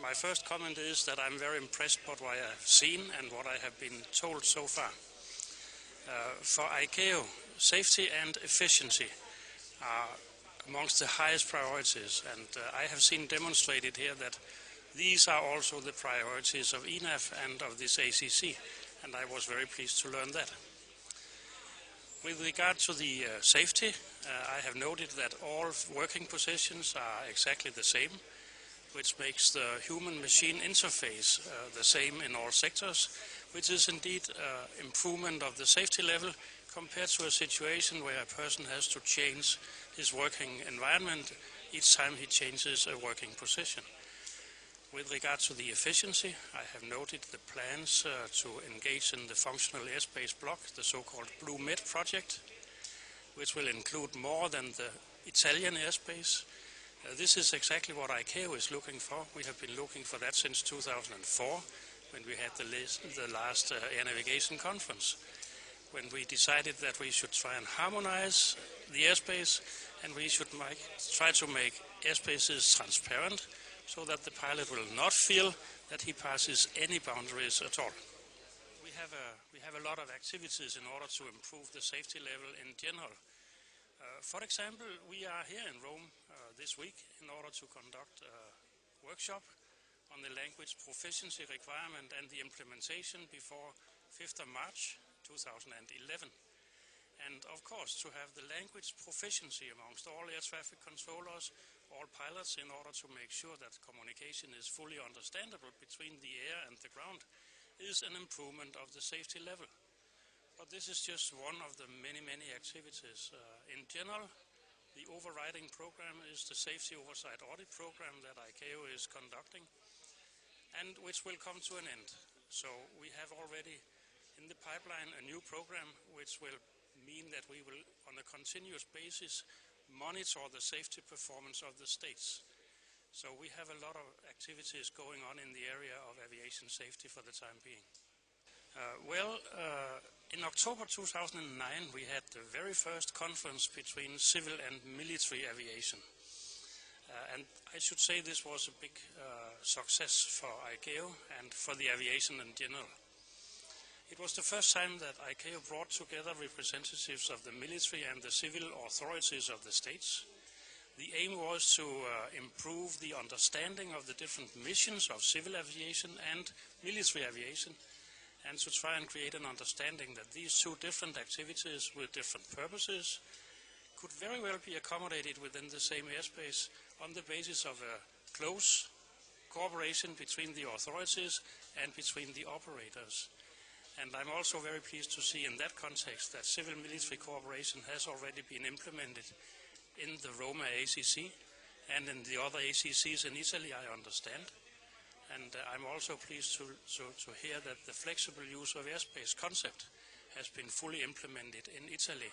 My first comment is that I'm very impressed by what I have seen and what I have been told so far. For ICAO, safety and efficiency are amongst the highest priorities, and I have seen demonstrated here that these are also the priorities of INAF and of this ACC, and I was very pleased to learn that. With regard to the safety, I have noted that all working positions are exactly the same, which makes the human-machine interface the same in all sectors, which is indeed improvement of the safety level compared to a situation where a person has to change his working environment each time he changes a working position. With regard to the efficiency, I have noted the plans to engage in the functional airspace block, the so-called Blue Med project, which will include more than the Italian airspace. This is exactly what ICAO is looking for. We have been looking for that since 2004, when we had the last air navigation conference, when we decided that we should try and harmonize the airspace, and we should try to make airspaces transparent, so that the pilot will not feel that he passes any boundaries at all. We have a lot of activities in order to improve the safety level in general. For example, we are here in Rome this week in order to conduct a workshop on the language proficiency requirement and the implementation before 5th of March 2011. And of course, to have the language proficiency amongst all air traffic controllers, all pilots, in order to make sure that communication is fully understandable between the air and the ground, is an improvement of the safety level. But this is just one of the many, many activities. In general, the overriding program is the Safety Oversight Audit Program that ICAO is conducting, and which will come to an end. So we have already in the pipeline a new program which will mean that we will, on a continuous basis, monitor the safety performance of the states. So we have a lot of activities going on in the area of aviation safety for the time being. In October 2009 we had the very first conference between civil and military aviation. And I should say this was a big success for ICAO and for the aviation in general. It was the first time that ICAO brought together representatives of the military and the civil authorities of the states. The aim was to improve the understanding of the different missions of civil aviation and military aviation, and to try and create an understanding that these two different activities with different purposes could very well be accommodated within the same airspace on the basis of a close cooperation between the authorities and between the operators. And I'm also very pleased to see in that context that civil-military cooperation has already been implemented in the Roma ACC and in the other ACCs in Italy, I understand. And I'm also pleased to hear that the flexible use of airspace concept has been fully implemented in Italy,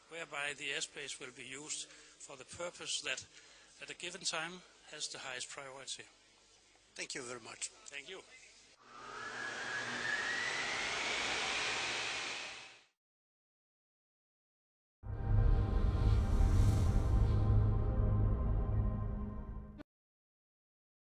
whereby the airspace will be used for the purpose that at a given time has the highest priority. Thank you very much. Thank you.